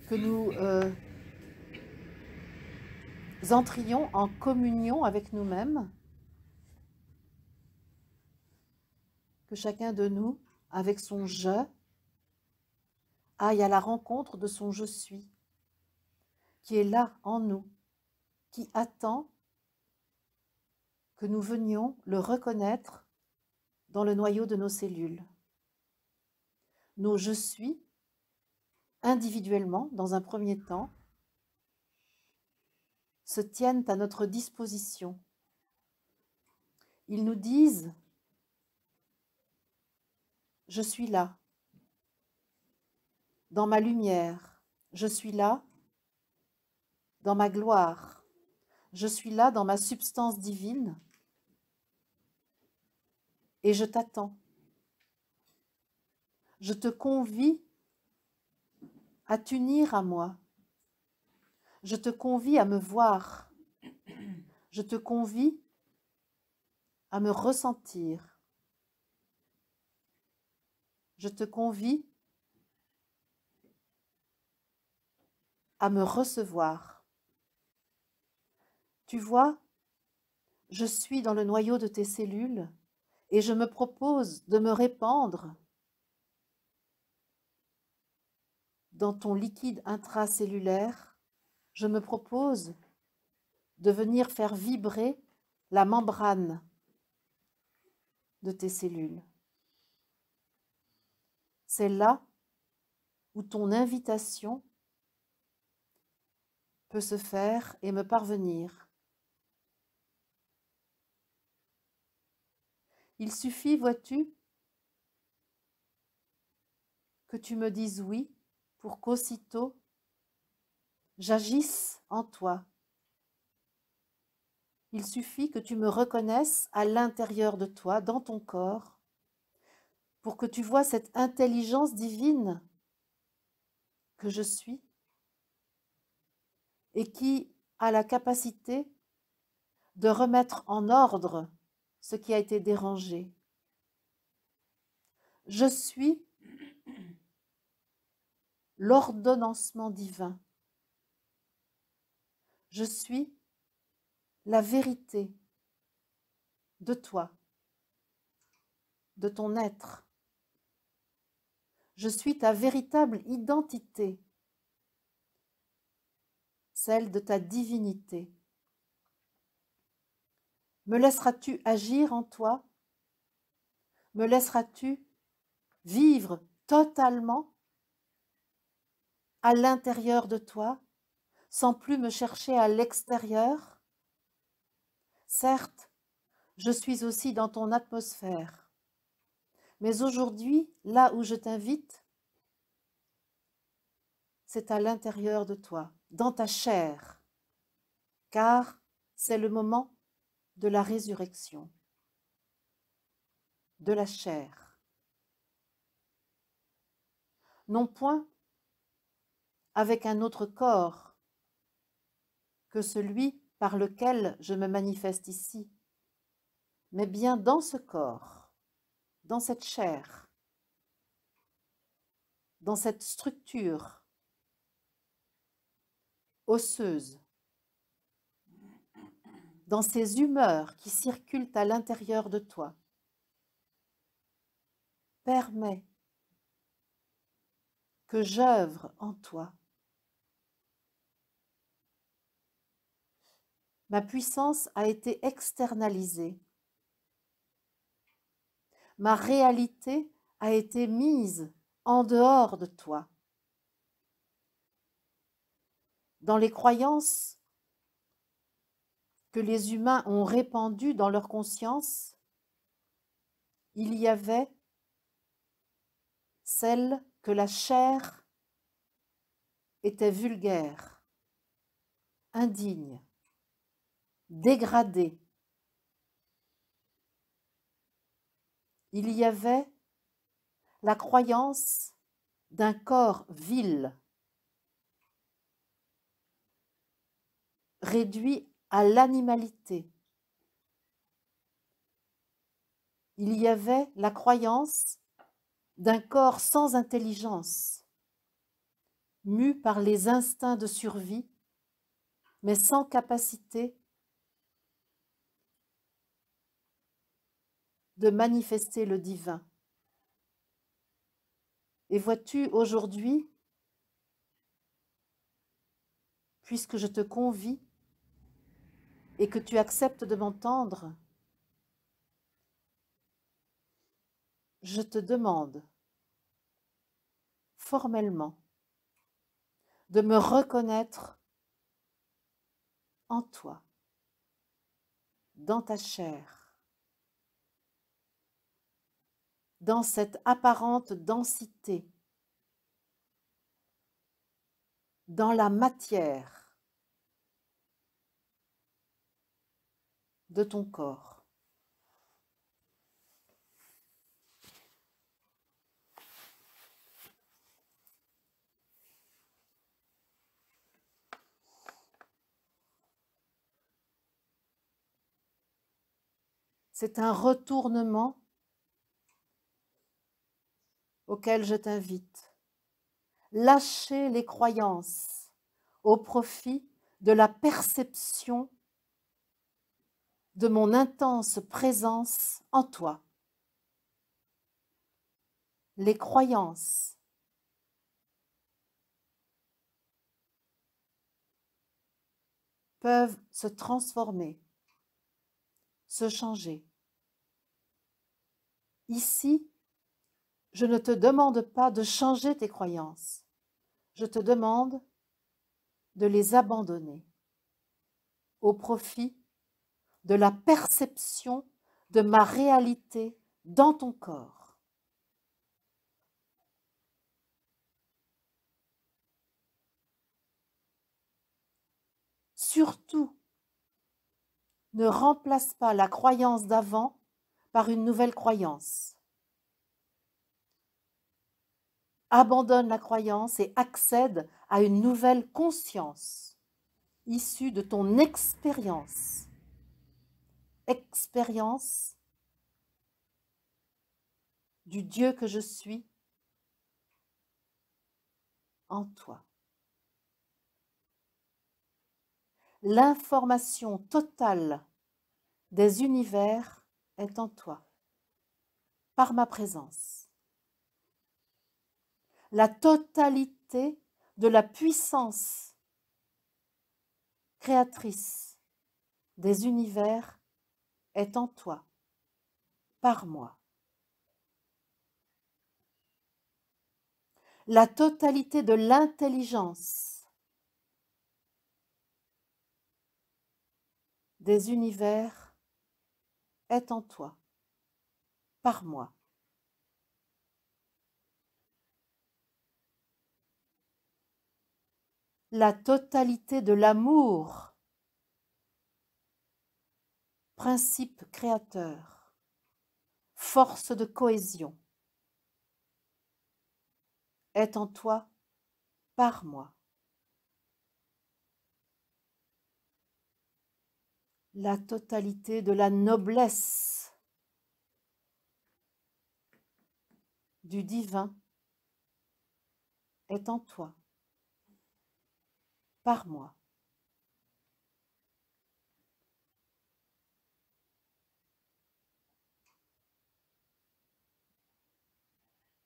que nous entrions en communion avec nous-mêmes, que chacun de nous, avec son je, aille à la rencontre de son je suis, qui est là en nous, qui attend que nous venions le reconnaître dans le noyau de nos cellules. Nos je suis, individuellement, dans un premier temps, se tiennent à notre disposition. Ils nous disent « Je suis là, dans ma lumière, je suis là, dans ma gloire, je suis là dans ma substance divine et je t'attends. Je te convie à t'unir à moi. Je te convie à me voir. Je te convie à me ressentir. Je te convie à me recevoir. Tu vois, je suis dans le noyau de tes cellules et je me propose de me répandre dans ton liquide intracellulaire. Je me propose de venir faire vibrer la membrane de tes cellules. C'est là où ton invitation peut se faire et me parvenir. Il suffit, vois-tu, que tu me dises oui pour qu'aussitôt j'agisse en toi. Il suffit que tu me reconnaisses à l'intérieur de toi, dans ton corps, pour que tu vois cette intelligence divine que je suis et qui a la capacité de remettre en ordre ce qui a été dérangé. Je suis l'ordonnancement divin. Je suis la vérité de toi, de ton être. Je suis ta véritable identité, celle de ta divinité. Me laisseras-tu agir en toi? Me laisseras-tu vivre totalement à l'intérieur de toi, sans plus me chercher à l'extérieur? Certes, je suis aussi dans ton atmosphère, mais aujourd'hui, là où je t'invite, c'est à l'intérieur de toi, dans ta chair, car c'est le moment de la résurrection, de la chair. Non point avec un autre corps que celui par lequel je me manifeste ici, mais bien dans ce corps, dans cette chair, dans cette structure osseuse, dans ces humeurs qui circulent à l'intérieur de toi. Permets que j'œuvre en toi. Ma puissance a été externalisée. Ma réalité a été mise en dehors de toi. Dans les croyances que les humains ont répandues dans leur conscience, il y avait celle que la chair était vulgaire, indigne, dégradée. Il y avait la croyance d'un corps vil, réduit à l'animalité. Il y avait la croyance d'un corps sans intelligence, mus par les instincts de survie, mais sans capacité de manifester le divin. Et vois-tu, aujourd'hui, puisque je te convie et que tu acceptes de m'entendre, je te demande formellement de me reconnaître en toi, dans ta chair, dans cette apparente densité, dans la matière de ton corps. C'est un retournement auquel je t'invite. Lâcher les croyances au profit de la perception de mon intense présence en toi. Les croyances peuvent se transformer, se changer. Ici, je ne te demande pas de changer tes croyances. Je te demande de les abandonner au profit de la perception de ma réalité dans ton corps. Surtout, ne remplace pas la croyance d'avant par une nouvelle croyance. Abandonne la croyance et accède à une nouvelle conscience issue de ton expérience. Expérience du Dieu que je suis en toi. L'information totale des univers est en toi, par ma présence. La totalité de la puissance créatrice des univers est en toi, par moi. La totalité de l'intelligence des univers est en toi, par moi. La totalité de l'amour, principe créateur, force de cohésion, est en toi, par moi. La totalité de la noblesse du divin est en toi, par moi.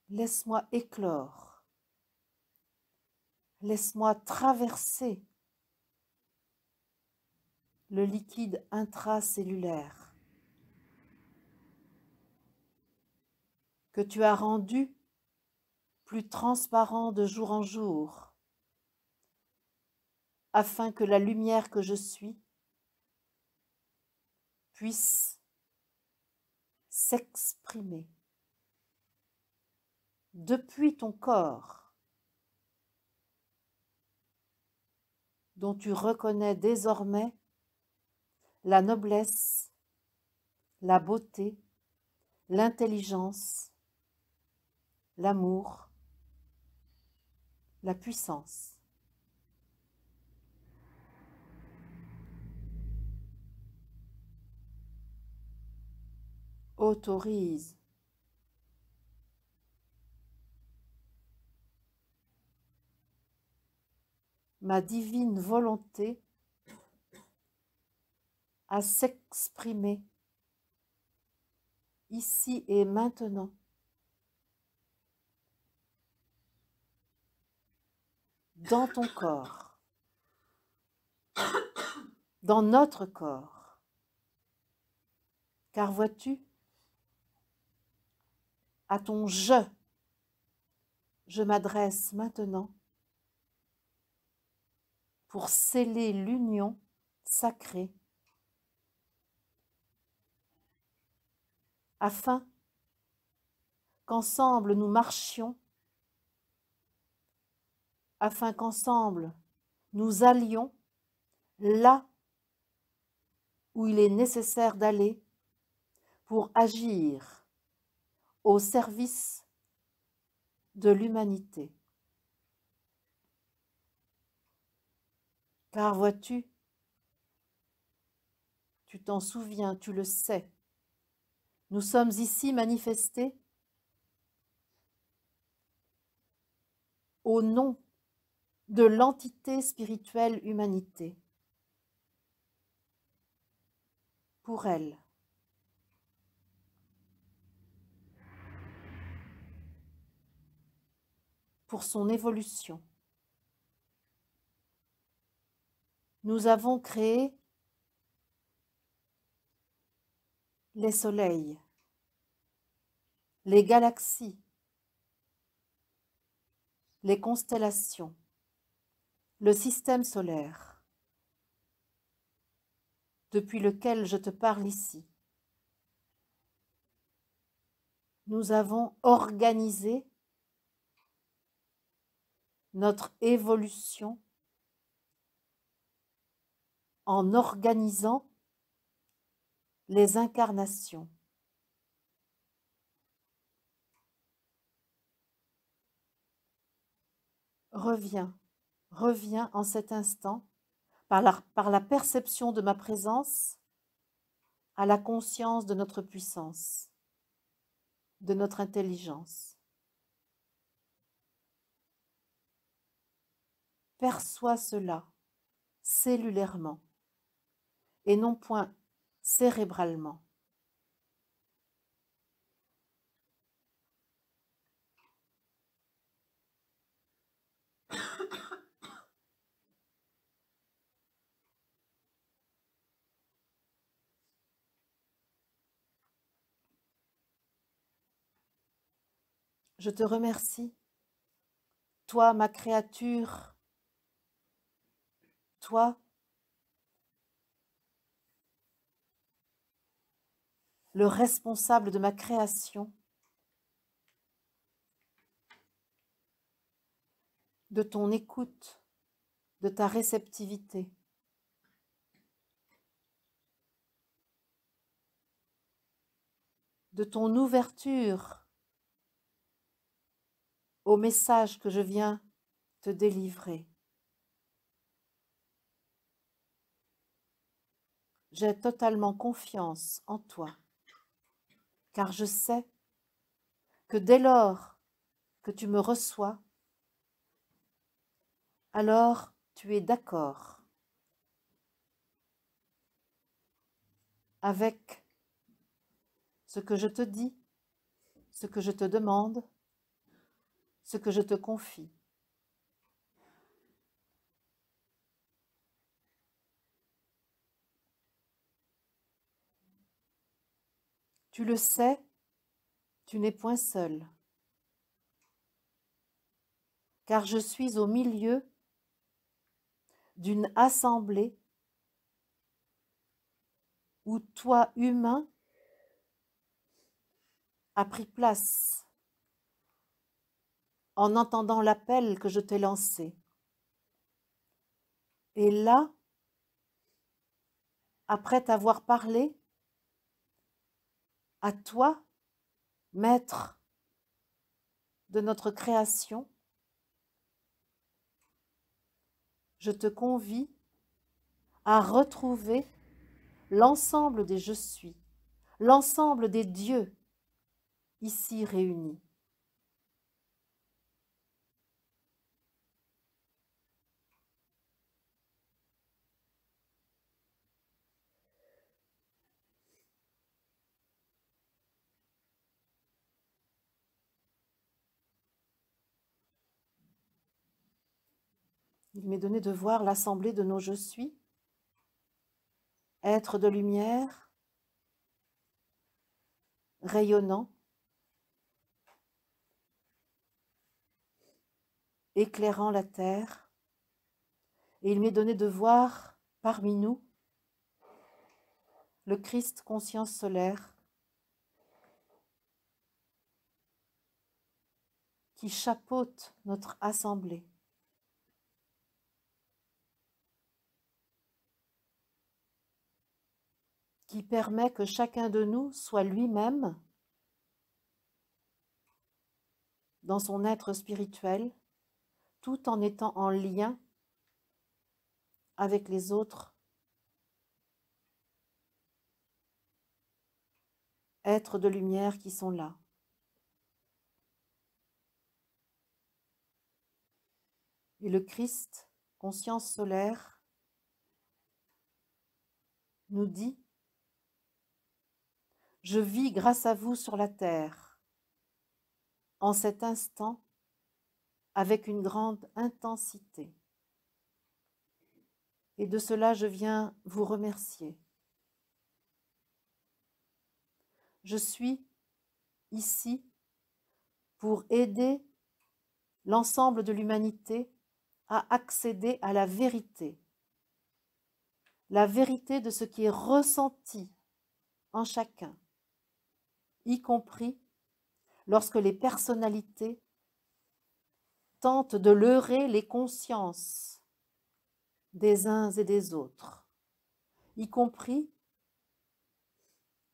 Laisse-moi éclore, laisse-moi traverser le liquide intracellulaire que tu as rendu plus transparent de jour en jour, afin que la lumière que je suis puisse s'exprimer depuis ton corps, dont tu reconnais désormais la noblesse, la beauté, l'intelligence, l'amour, la puissance. Autorise ma divine volonté à s'exprimer ici et maintenant dans ton corps, dans notre corps. Car vois-tu, à ton je m'adresse maintenant pour sceller l'union sacrée afin qu'ensemble nous marchions, afin qu'ensemble nous allions là où il est nécessaire d'aller pour agir au service de l'humanité. Car vois-tu, tu t'en souviens, tu le sais, nous sommes ici manifestés au nom de l'entité spirituelle humanité. Pour elle. Pour son évolution. Nous avons créé les soleils, les galaxies, les constellations, le système solaire, depuis lequel je te parle ici. Nous avons organisé notre évolution en organisant les incarnations. Reviens, reviens en cet instant, par la perception de ma présence, à la conscience de notre puissance, de notre intelligence. Perçois cela cellulairement et non point cérébralement. Je te remercie, toi ma créature, toi le responsable de ma création, de ton écoute, de ta réceptivité. De ton ouverture au message que je viens te délivrer. J'ai totalement confiance en toi, car je sais que dès lors que tu me reçois, alors tu es d'accord avec ce que je te dis, ce que je te demande, ce que je te confie. Tu le sais, tu n'es point seul, car je suis au milieu d'une assemblée où toi, humain, as pris place en entendant l'appel que je t'ai lancé. Et là, après t'avoir parlé, à toi, maître de notre création, je te convie à retrouver l'ensemble des je suis, l'ensemble des dieux ici réunis. Il m'est donné de voir l'assemblée de nos je suis, être de lumière, rayonnant, éclairant la terre, et il m'est donné de voir parmi nous le Christ conscience solaire qui chapeaute notre assemblée. Qui permet que chacun de nous soit lui-même dans son être spirituel, tout en étant en lien avec les autres êtres de lumière qui sont là. Et le Christ, conscience solaire, nous dit « Je vis grâce à vous sur la terre, en cet instant, avec une grande intensité. Et de cela, je viens vous remercier. Je suis ici pour aider l'ensemble de l'humanité à accéder à la vérité de ce qui est ressenti en chacun, y compris lorsque les personnalités tentent de leurrer les consciences des uns et des autres, y compris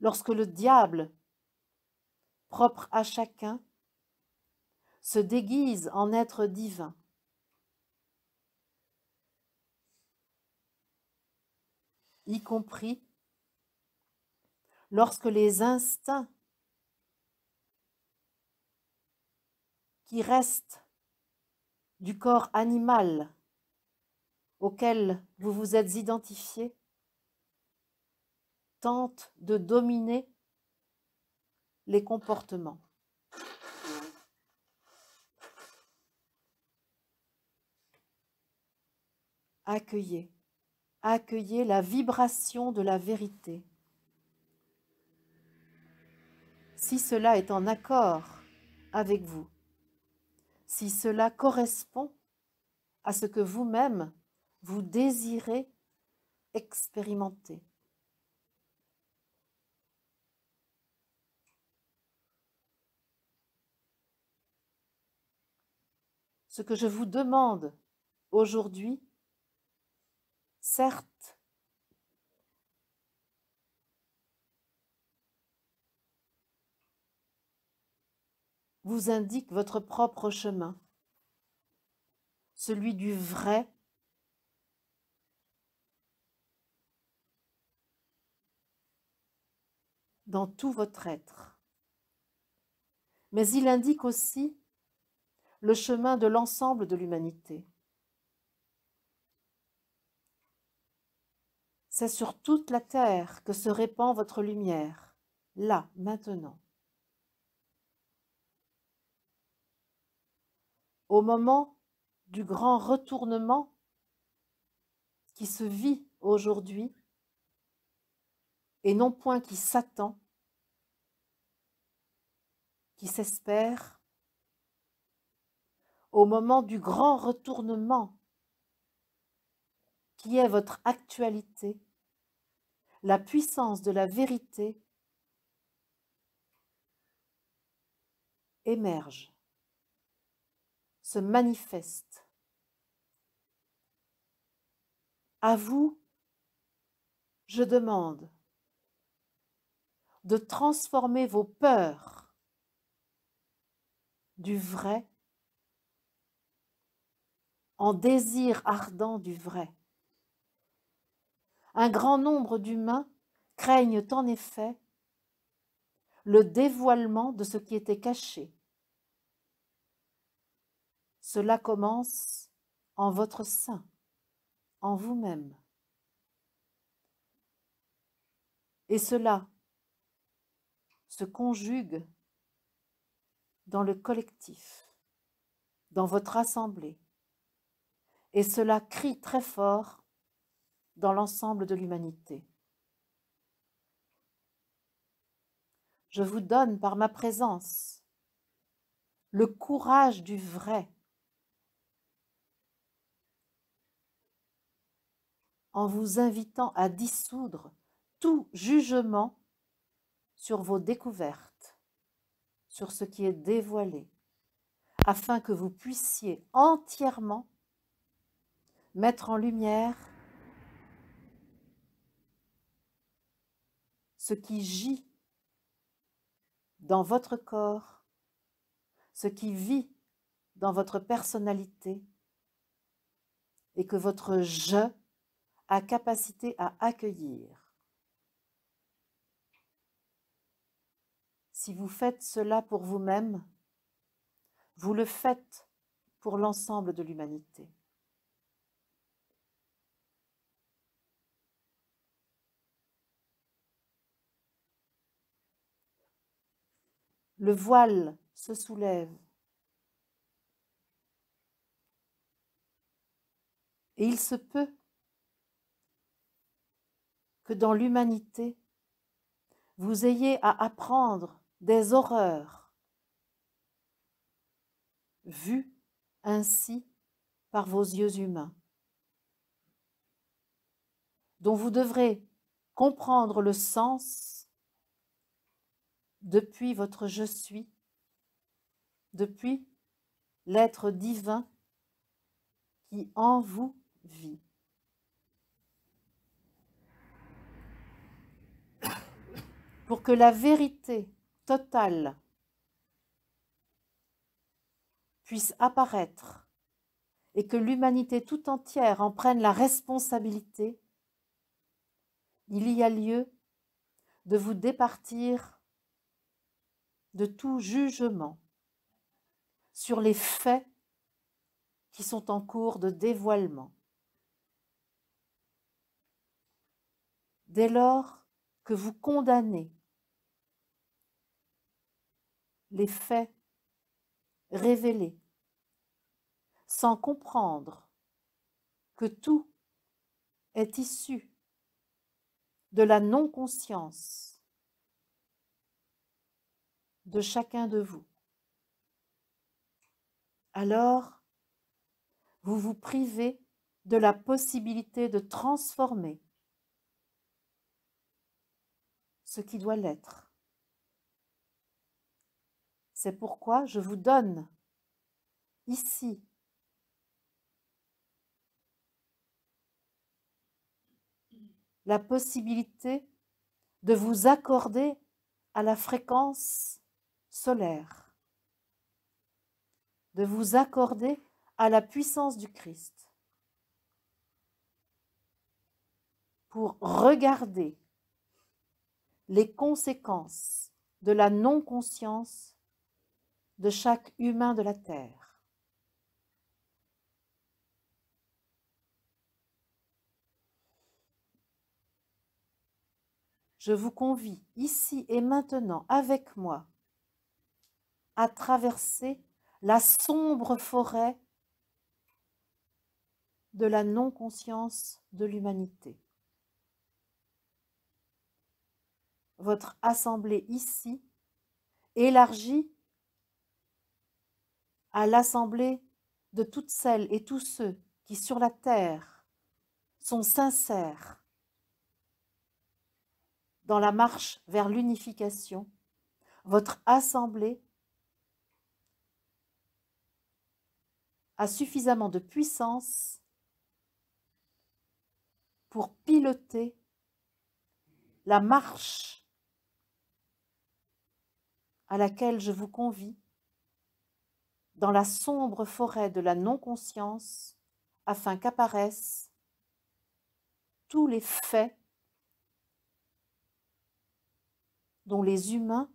lorsque le diable, propre à chacun, se déguise en être divin. Y compris lorsque les instincts qui restent du corps animal auquel vous vous êtes identifié tentent de dominer les comportements. Accueillez la vibration de la vérité. Si cela est en accord avec vous, si cela correspond à ce que vous-même vous désirez expérimenter. Ce que je vous demande aujourd'hui, certes, vous indique votre propre chemin, celui du vrai, dans tout votre être. Mais il indique aussi le chemin de l'ensemble de l'humanité. C'est sur toute la terre que se répand votre lumière, là, maintenant. Au moment du grand retournement qui se vit aujourd'hui, et non point qui s'attend, qui s'espère, au moment du grand retournement qui est votre actualité, la puissance de la vérité émerge, se manifeste. À vous, je demande de transformer vos peurs du vrai en désir ardent du vrai. Un grand nombre d'humains craignent en effet le dévoilement de ce qui était caché. Cela commence en votre sein, en vous-même. Et cela se conjugue dans le collectif, dans votre assemblée. Et cela crie très fort dans l'ensemble de l'humanité. Je vous donne par ma présence le courage du vrai, en vous invitant à dissoudre tout jugement sur vos découvertes, sur ce qui est dévoilé, afin que vous puissiez entièrement mettre en lumière ce qui gît dans votre corps, ce qui vit dans votre personnalité et que votre je a capacité à accueillir. Si vous faites cela pour vous-même, vous le faites pour l'ensemble de l'humanité. Le voile se soulève et il se peut que dans l'humanité, vous ayez à apprendre des horreurs vues ainsi par vos yeux humains, dont vous devrez comprendre le sens depuis votre je suis, depuis l'être divin qui en vous vit. Pour que la vérité totale puisse apparaître et que l'humanité tout entière en prenne la responsabilité, il y a lieu de vous départir de tout jugement sur les faits qui sont en cours de dévoilement. Dès lors que vous condamnez les faits révélés, sans comprendre que tout est issu de la non-conscience de chacun de vous, alors vous vous privez de la possibilité de transformer ce qui doit l'être. C'est pourquoi je vous donne ici la possibilité de vous accorder à la fréquence solaire, de vous accorder à la puissance du Christ, pour regarder les conséquences de la non-conscience de chaque humain de la Terre. Je vous convie ici et maintenant avec moi à traverser la sombre forêt de la non-conscience de l'humanité. Votre assemblée ici élargie à l'assemblée de toutes celles et tous ceux qui sur la terre sont sincères dans la marche vers l'unification. Votre assemblée a suffisamment de puissance pour piloter la marche à laquelle je vous convie dans la sombre forêt de la non-conscience afin qu'apparaissent tous les faits dont les humains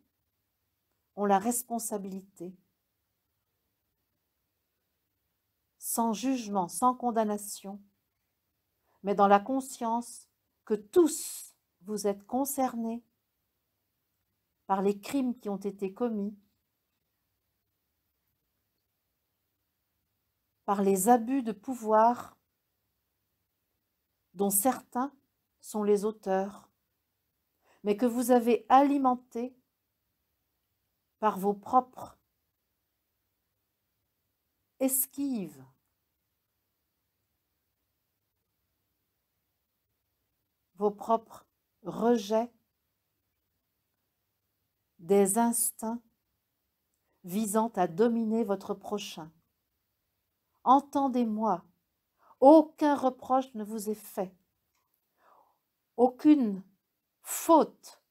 ont la responsabilité, sans jugement, sans condamnation, mais dans la conscience que tous vous êtes concernés par les crimes qui ont été commis par les abus de pouvoir dont certains sont les auteurs, mais que vous avez alimentés par vos propres esquives, vos propres rejets des instincts visant à dominer votre prochain. Entendez-moi, aucun reproche ne vous est fait, aucune faute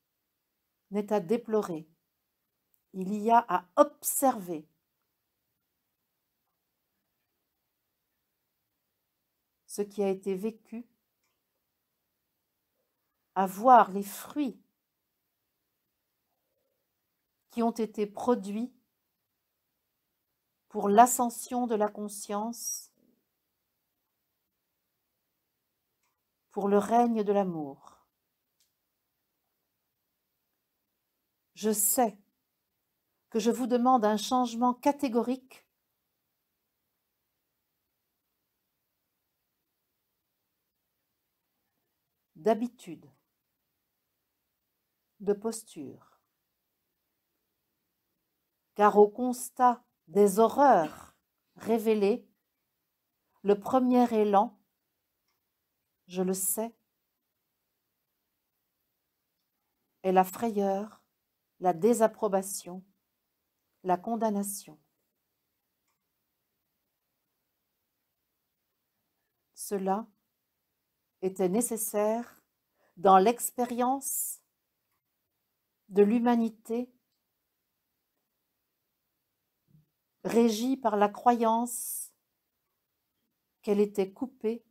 n'est à déplorer. Il y a à observer ce qui a été vécu, à voir les fruits qui ont été produits pour l'ascension de la conscience, pour le règne de l'amour. Je sais que je vous demande un changement catégorique d'habitude, de posture, car au constat des horreurs révélées, le premier élan, je le sais, est la frayeur, la désapprobation, la condamnation. Cela était nécessaire dans l'expérience de l'humanité régie par la croyance qu'elle était coupée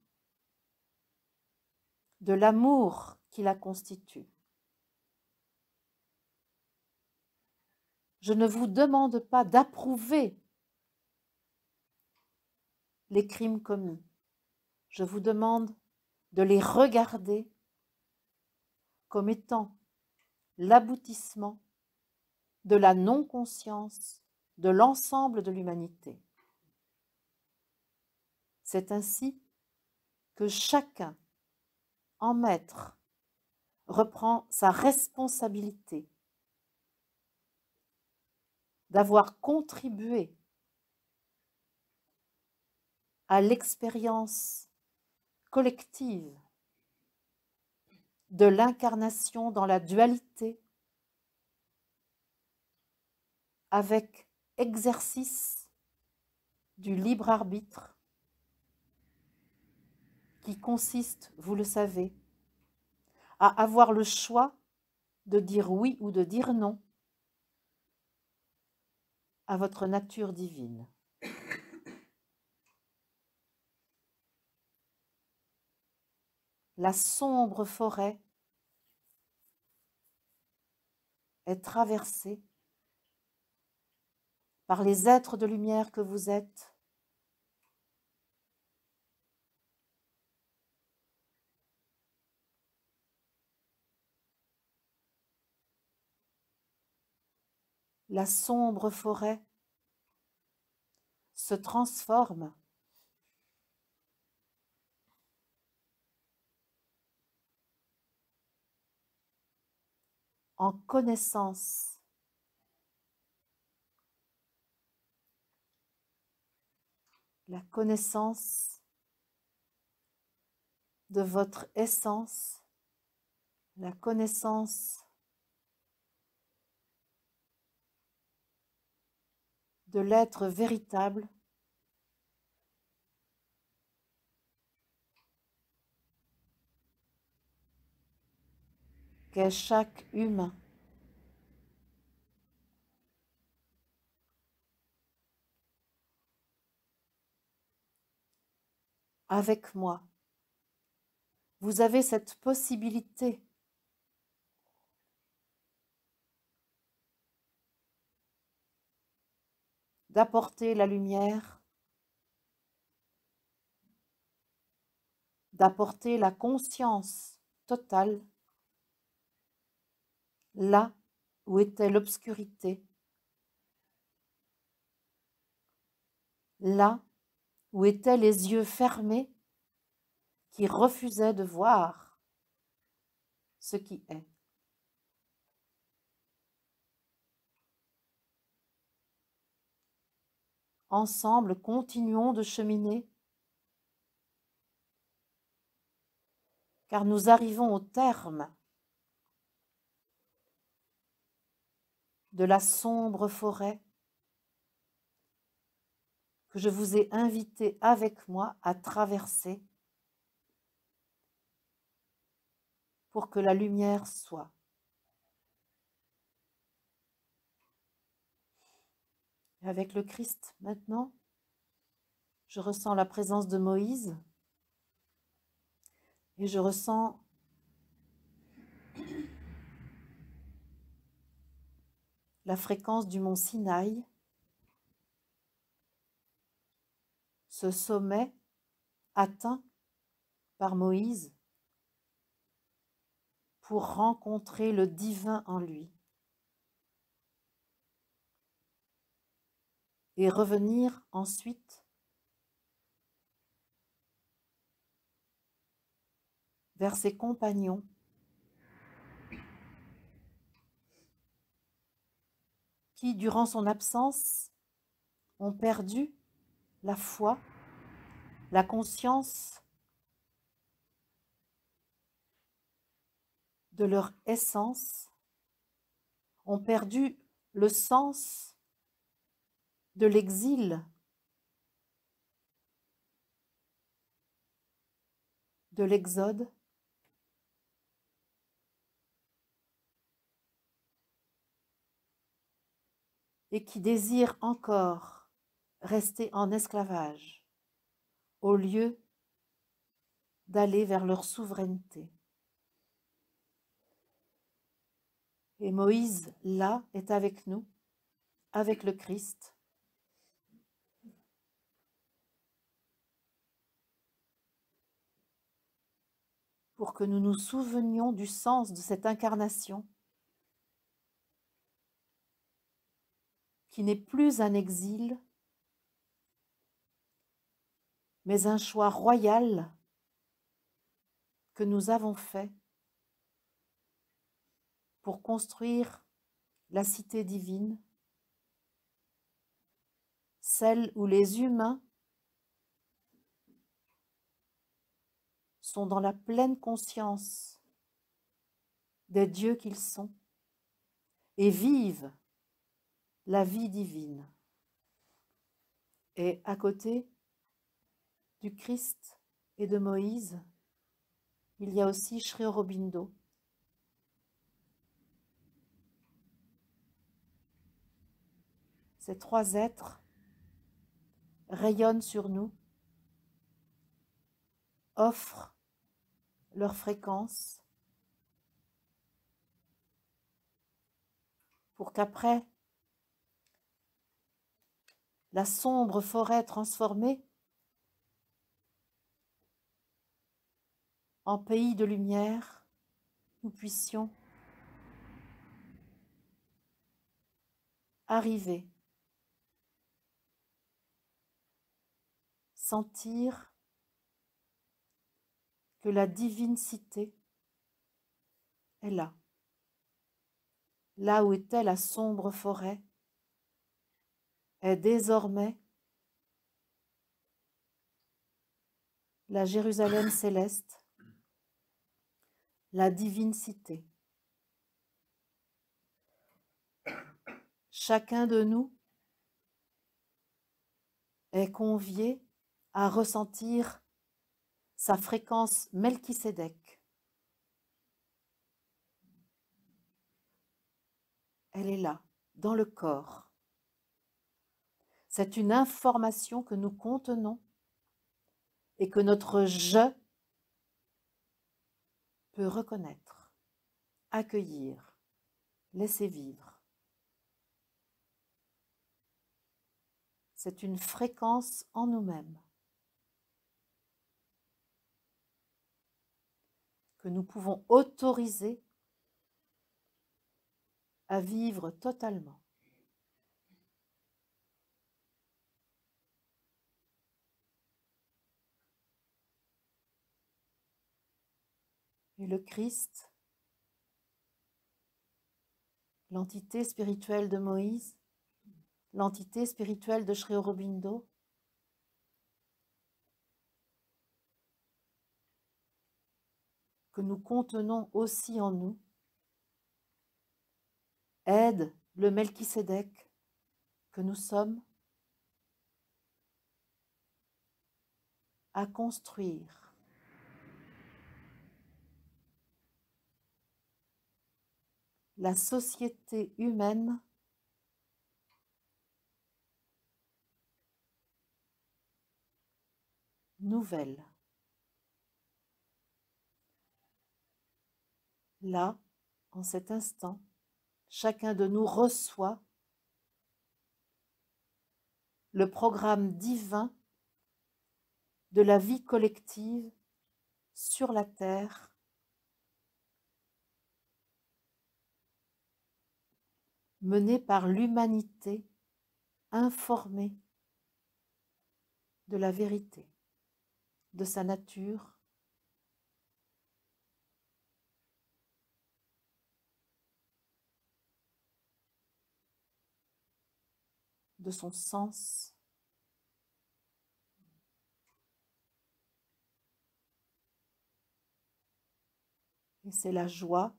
de l'amour qui la constitue. Je ne vous demande pas d'approuver les crimes commis. Je vous demande de les regarder comme étant l'aboutissement de la non-conscience de l'ensemble de l'humanité. C'est ainsi que chacun, en maître, reprend sa responsabilité d'avoir contribué à l'expérience collective de l'incarnation dans la dualité avec exercice du libre arbitre qui consiste, vous le savez, à avoir le choix de dire oui ou de dire non à votre nature divine. La sombre forêt est traversée par les êtres de lumière que vous êtes. La sombre forêt se transforme en connaissance. La connaissance de votre essence, la connaissance de l'être véritable qu'est chaque humain. Avec moi, vous avez cette possibilité d'apporter la lumière, d'apporter la conscience totale là où était l'obscurité, là où étaient les yeux fermés qui refusaient de voir ce qui est. Ensemble, continuons de cheminer, car nous arrivons au terme de la sombre forêt que je vous ai invité avec moi à traverser pour que la lumière soit. Et avec le Christ maintenant, je ressens la présence de Moïse et je ressens la fréquence du mont Sinaï, ce sommet atteint par Moïse pour rencontrer le divin en lui et revenir ensuite vers ses compagnons qui, durant son absence, ont perdu la foi, la conscience de leur essence, ont perdu le sens de l'exil, de l'exode, et qui désirent encore rester en esclavage au lieu d'aller vers leur souveraineté. Et Moïse, là, est avec nous, avec le Christ, pour que nous nous souvenions du sens de cette incarnation qui n'est plus un exil, mais un choix royal que nous avons fait pour construire la cité divine, celle où les humains sont dans la pleine conscience des dieux qu'ils sont et vivent la vie divine. Et à côté du Christ et de Moïse, il y a aussi Sri Aurobindo. Ces trois êtres rayonnent sur nous, offrent leur fréquence pour qu'après la sombre forêt transformée en pays de lumière, nous puissions arriver, sentir que la divine cité est là, là où était la sombre forêt, est désormais la Jérusalem céleste, la divine cité. Chacun de nous est convié à ressentir sa fréquence Melchisédek. Elle est là, dans le corps. C'est une information que nous contenons et que notre je peut reconnaître, accueillir, laisser vivre. C'est une fréquence en nous-mêmes que nous pouvons autoriser à vivre totalement. . Et le Christ, l'entité spirituelle de Moïse, l'entité spirituelle de Sri Aurobindo, que nous contenons aussi en nous, aide le Melchisédek que nous sommes à construire la société humaine nouvelle. Là, en cet instant, chacun de nous reçoit le programme divin de la vie collective sur la terre, menée par l'humanité informée de la vérité, de sa nature, de son sens, et c'est la joie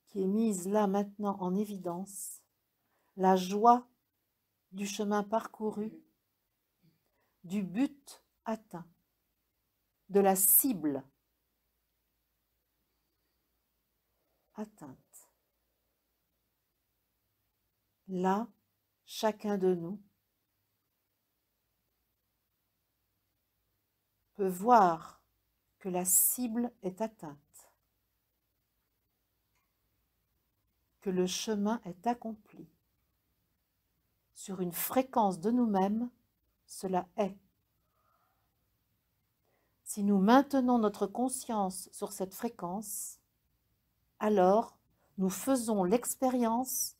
qui est mise là maintenant en évidence, la joie du chemin parcouru, du but atteint, de la cible atteinte. Là, chacun de nous peut voir que la cible est atteinte, que le chemin est accompli. Sur une fréquence de nous-mêmes, cela est. Si nous maintenons notre conscience sur cette fréquence, alors nous faisons l'expérience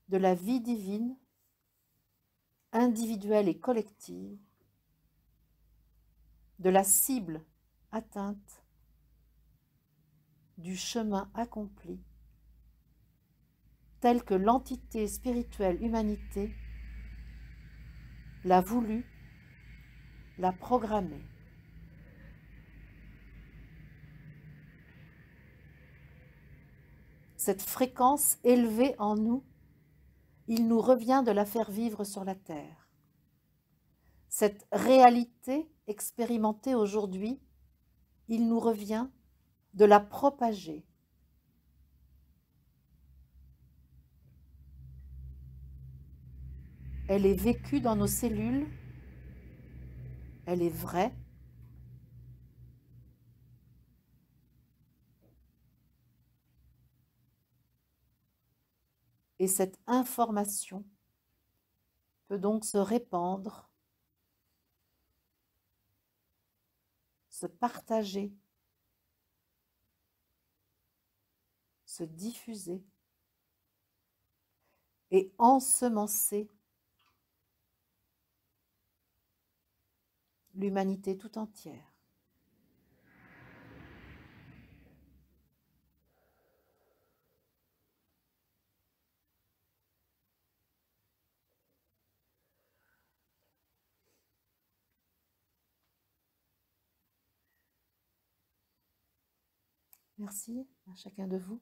de la vie divine, individuelle et collective, de la cible atteinte, du chemin accompli, tel que l'entité spirituelle humanité l'a voulu, l'a programmé. Cette fréquence élevée en nous, il nous revient de la faire vivre sur la terre. Cette réalité expérimentée aujourd'hui, il nous revient de la propager. Elle est vécue dans nos cellules, elle est vraie, et cette information peut donc se répandre, se partager, se diffuser et ensemencer l'humanité tout entière. Merci à chacun de vous.